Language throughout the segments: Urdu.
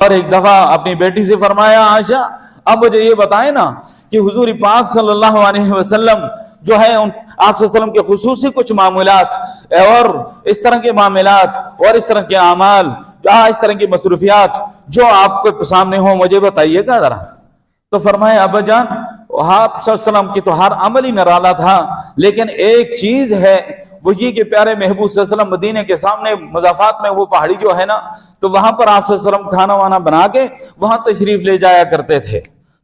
اور ایک دفعہ اپنی بیٹی سے فرمایا عائشہ اب مجھے یہ بتائیں نا کہ حضور پاک صلی اللہ علیہ وسلم جو ہے آپ صلی اللہ علیہ وسلم کے خصوصی کچھ معاملات اور اس طرح کے معاملات اور اس طرح کے اعمال اس طرح کی مصروفیات جو آپ کے سامنے ہوں مجھے بتائیے گا ذرا. تو فرمایا ابا جان آپ صلی اللہ علیہ وسلم کی تو ہر عمل ہی نرالا تھا لیکن ایک چیز ہے وہ یہ کہ پیارے محبوب صلی اللہ علیہ وسلم مدینے کے سامنے مضافات میں وہ پہاڑی جو ہے نا تو وہاں پر آپ صلی اللہ علیہ وسلم کھانا وانا بنا کے وہاں تشریف لے جایا کرتے تھے.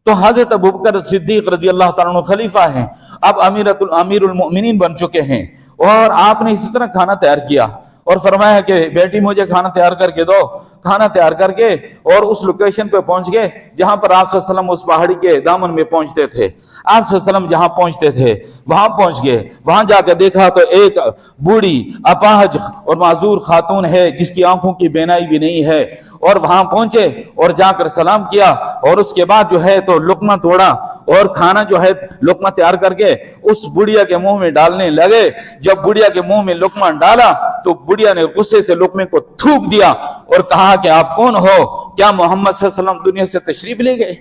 تو حضرت ابوبکر صدیق رضی اللہ تعالیٰ عنہ خلیفہ ہیں, اب امیر المؤمنین بن چکے ہیں, اور آپ نے اسی طرح کھانا تیار کیا اور فرمایا کہ بیٹی مجھے کھانا تیار کر کے دو. کھانا تیار کر کے اور اس لوکیشن پہ پہنچ گئے جہاں پر آپ صلی اللہ علیہ وسلم اس پہاڑی کے دامن میں پہنچتے تھے. آپ صلی اللہ علیہ وسلم جہاں پہنچتے تھے وہاں پہنچ گئے. وہاں جا کے دیکھا تو ایک بوڑھی اپاہج اور معذور خاتون ہے جس کی آنکھوں کی بینائی بھی نہیں ہے, اور وہاں پہنچے اور جا کر سلام کیا اور اس کے بعد جو ہے تو لقمہ توڑا اور کھانا جو ہے لقمہ تیار کر کے اس بڑھیا کے منہ میں ڈالنے لگے. جب بڑھیا کے منہ میں لقمہ ڈالا تو بڑھیا نے غصے سے لقمے کو تھوک دیا اور کہا کہ آپ کون ہو, کیا محمد صلی اللہ علیہ وسلم دنیا سے تشریف لے گئے؟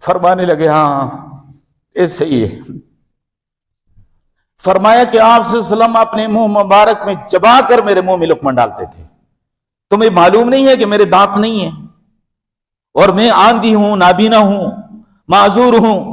فرمانے لگے ہاں یہ صحیح ہے. فرمایا کہ آپ صلی اللہ علیہ وسلم اپنے منہ مبارک میں چبا کر میرے منہ میں لقمہ ڈالتے تھے. تمہیں معلوم نہیں ہے کہ میرے دانت نہیں ہیں اور میں آندھی ہوں, نابینا ہوں, معذور ہوں؟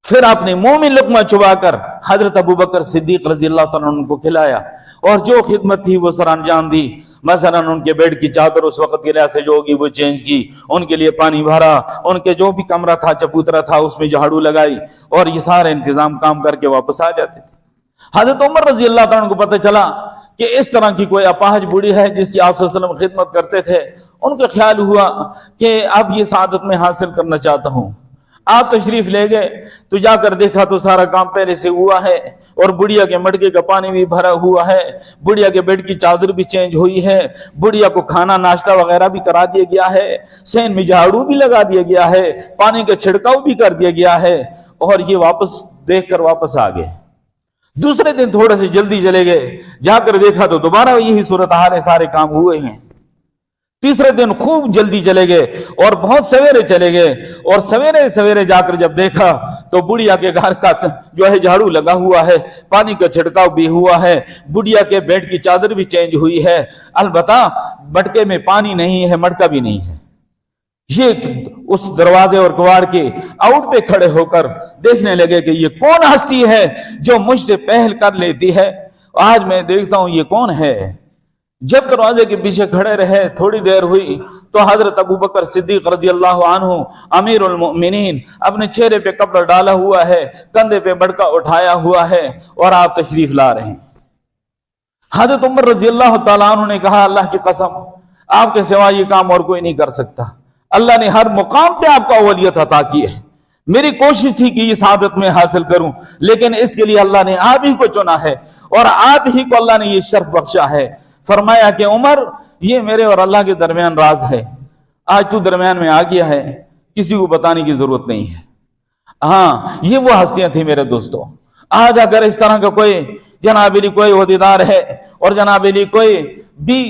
پھر اپنے منہ میں لقمہ چبا کر حضرت ابوبکر صدیق رضی اللہ تعالیٰ عنہ کو کھلایا اور جو خدمت تھی وہ سر انجام دی. مثلا ان کے بیڈ کی چادر اس وقت کے لحاظ سے جو ہوگی وہ چینج کی, ان کے لیے پانی بھرا, ان کے جو بھی کمرہ تھا چبوترا تھا اس میں جھاڑو لگائی, اور یہ سارے انتظام کام کر کے واپس آ جاتے تھے. حضرت عمر رضی اللہ تعالیٰ عنہ کو پتہ چلا کہ اس طرح کی کوئی اپاہج بوڑھی ہے جس کی آپ صلی اللہ علیہ وسلم خدمت کرتے تھے. ان کا خیال ہوا کہ اب یہ سعادت میں حاصل کرنا چاہتا ہوں. آپ تشریف لے گئے تو جا کر دیکھا تو سارا کام پہلے سے ہوا ہے اور بڑھیا کے مٹکے کا پانی بھی بھرا ہوا ہے, بڑھیا کے بیڈ کی چادر بھی چینج ہوئی ہے, بڑھیا کو کھانا ناشتہ وغیرہ بھی کرا دیا گیا ہے, سین میں جھاڑو بھی لگا دیا گیا ہے, پانی کا چھڑکاؤ بھی کر دیا گیا ہے, اور یہ واپس دیکھ کر واپس آ گئے. دوسرے دن تھوڑے سے جلدی چلے گئے, جا کر دیکھا تو دوبارہ یہی صورتحال ہے, سارے کام ہوئے ہیں. تیسرے دن خوب جلدی چلے گئے اور بہت سویرے چلے گئے, اور سویرے سویرے جا کر جب دیکھا تو بڑھیا کے گھر کا جو ہے جھاڑو لگا ہوا ہے, پانی کا چھڑکاؤ بھی ہوا ہے, بڑھیا کے بیڈ کی چادر بھی چینج ہوئی ہے, البتہ مٹکے میں پانی نہیں ہے, مٹکا بھی نہیں ہے. یہ اس دروازے اور کواڑ کے آؤٹ پہ کھڑے ہو کر دیکھنے لگے کہ یہ کون ہستی ہے جو مجھ سے پہل کر لیتی ہے, آج میں دیکھتا ہوں یہ کون ہے. جب دروازے کے پیچھے کھڑے رہے تھوڑی دیر ہوئی تو حضرت ابوبکر صدیق رضی اللہ عنہ امیر المؤمنین اپنے چہرے پہ کپڑا ڈالا ہوا ہے, کندھے پہ مٹکا اٹھایا ہوا ہے, اور آپ تشریف لا رہے ہیں. حضرت عمر رضی اللہ تعالیٰ عنہ نے کہا اللہ کی قسم آپ کے سوا یہ کام اور کوئی نہیں کر سکتا. اللہ نے ہر مقام پہ آپ کو اولیت عطا کی ہے. میری کوشش تھی کہ یہ سعادت میں حاصل کروں, لیکن اس کے لیے اللہ نے آپ ہی کو چنا ہے اور آپ ہی کو اللہ نے یہ شرف بخشا ہے. فرمایا کہ عمر یہ میرے اور اللہ کے درمیان راز ہے, آج تو درمیان میں آ گیا ہے, کسی کو بتانے کی ضرورت نہیں ہے. ہاں یہ وہ ہستیاں تھیں میرے دوستوں. آج اگر اس طرح کا کوئی جناب علی کوئی عہدیدار ہے اور جناب علی کوئی بھی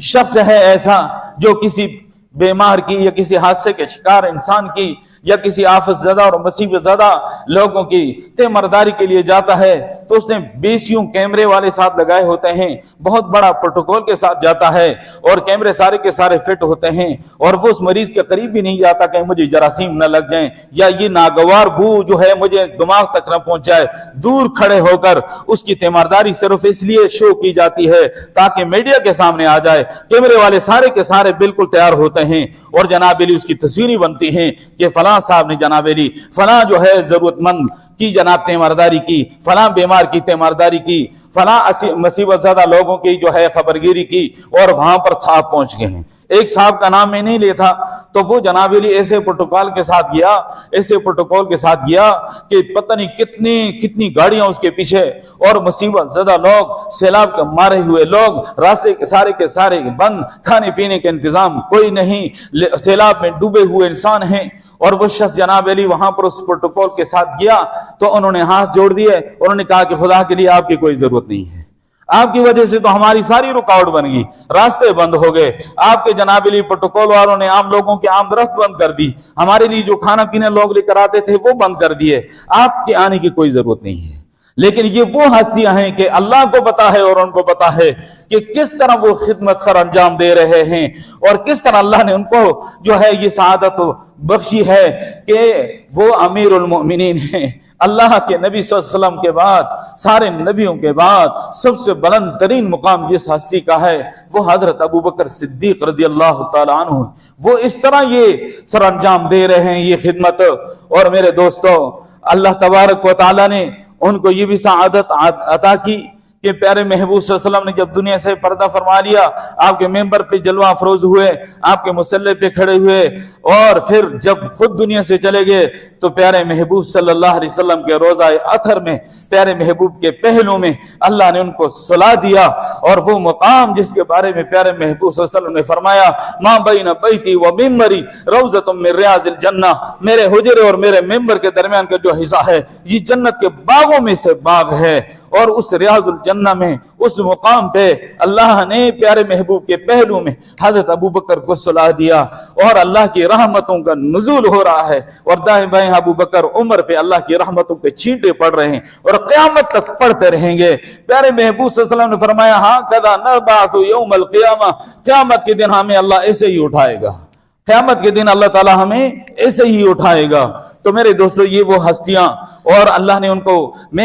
شخص ہے ایسا جو کسی بیمار کی یا کسی حادثے کے شکار انسان کی یا کسی آفت زدہ اور مصیبت زدہ لوگوں کی تیمارداری کے لیے جاتا ہے تو اس نے بیسیوں کیمرے والے ساتھ لگائے ہوتے ہیں, بہت بڑا پروٹوکول کے ساتھ جاتا ہے, اور کیمرے سارے کے سارے فٹ ہوتے ہیں, اور وہ اس مریض کے قریب بھی نہیں جاتا کہ مجھے جراثیم نہ لگ جائیں یا یہ ناگوار بو جو ہے مجھے دماغ تک نہ پہنچ جائے. دور کھڑے ہو کر اس کی تیمارداری صرف اس لیے شو کی جاتی ہے تاکہ میڈیا کے سامنے آ جائے. کیمرے والے سارے کے سارے بالکل تیار ہوتے ہیں اور جناب علی اس کی تصویریں بنتی ہیں کہ فلاں صاحب نے جناب علی فلاں جو ہے ضرورت مند کی جناب تیمارداری کی, فلاں بیمار کی تیمارداری کی, فلاں مصیبت زدہ لوگوں کی جو ہے خبرگیری کی, اور وہاں پر صاحب پہنچ گئے ہیں. ایک صاحب کا نام میں نہیں لیتا تو وہ جناب علی ایسے پروٹوکول کے ساتھ گیا کہ پتہ نہیں کتنی گاڑیاں اس کے پیچھے, اور مصیبت زدہ لوگ, سیلاب کے مارے ہوئے لوگ, راستے کے سارے بند, کھانے پینے کا انتظام کوئی نہیں, سیلاب میں ڈوبے ہوئے انسان ہیں. اور وہ شخص جناب علی وہاں پر اس پروٹوکول کے ساتھ گیا تو انہوں نے ہاتھ جوڑ دیے, انہوں نے کہا کہ خدا کے لیے آپ کی کوئی ضرورت نہیں ہے, آپ کی وجہ سے تو ہماری ساری رکاوٹ بن گئی، راستے بند ہو گئے، آپ کے جناب علی پروٹوکول والوں نے عام لوگوں کی آمد بند کر دی، ہمارے لیے جو کھانا پینے لوگ لے کر آتے تھے وہ بند کر دیے، آپ کے آنے کی کوئی ضرورت نہیں ہے۔ لیکن یہ وہ ہستیاں ہیں کہ اللہ کو پتا ہے اور ان کو پتا ہے کہ کس طرح وہ خدمت سر انجام دے رہے ہیں، اور کس طرح اللہ نے ان کو جو ہے یہ سعادت بخشی ہے کہ وہ امیر المؤمنین ہیں۔ اللہ کے نبی صلی اللہ علیہ وسلم کے بعد، سارے نبیوں کے بعد سب سے بلند ترین مقام جس ہستی کا ہے وہ حضرت ابوبکر صدیق رضی اللہ تعالیٰ عنہ، وہ اس طرح یہ سر انجام دے رہے ہیں یہ خدمت۔ اور میرے دوستو، اللہ تبارک و تعالیٰ نے ان کو یہ بھی سعادت عطا کی کہ پیارے محبوب صلی اللہ علیہ وسلم نے جب دنیا سے پردہ فرما لیا، آپ کے ممبر پہ جلوہ افروز ہوئے، آپ کے مصلی پہ کھڑے ہوئے، اور پھر جب خود دنیا سے چلے گئے تو پیارے محبوب صلی اللہ علیہ وسلم کے روضہ اطہر میں، پیارے محبوب کے پہلو میں اللہ نے ان کو صلا دیا، اور وہ مقام جس کے بارے میں پیارے محبوب صلی اللہ علیہ وسلم نے فرمایا ما بین بیتی و ممبری روضۃ من ریاض الجنہ، میرے حجرے اور میرے ممبر کے درمیان کا جو حصہ ہے یہ جنت کے باغوں میں سے باغ ہے، اور اس ریاض الجنہ میں اس مقام پہ اللہ نے پیارے محبوب کے پہلو میں حضرت ابوبکر کو صلا دیا، اور اللہ کی رحمتوں کا نزول ہو رہا ہے، اور دائیں بائیں ابوبکر عمر پہ اللہ کی رحمتوں کے چھینٹے پڑ رہے ہیں اور قیامت تک پڑتے رہیں گے۔ پیارے محبوب صلی اللہ علیہ وسلم نے فرمایا ہاں کذا نبعث یوم القیامہ، قیامت کے دن ہمیں اللہ ایسے ہی اٹھائے گا، قیامت کے دن اللہ تعالی ہمیں ایسے ہی اٹھائے گا۔ تو میرے دوستو، یہ وہ ہستیاں، اور اللہ نے ان کو میں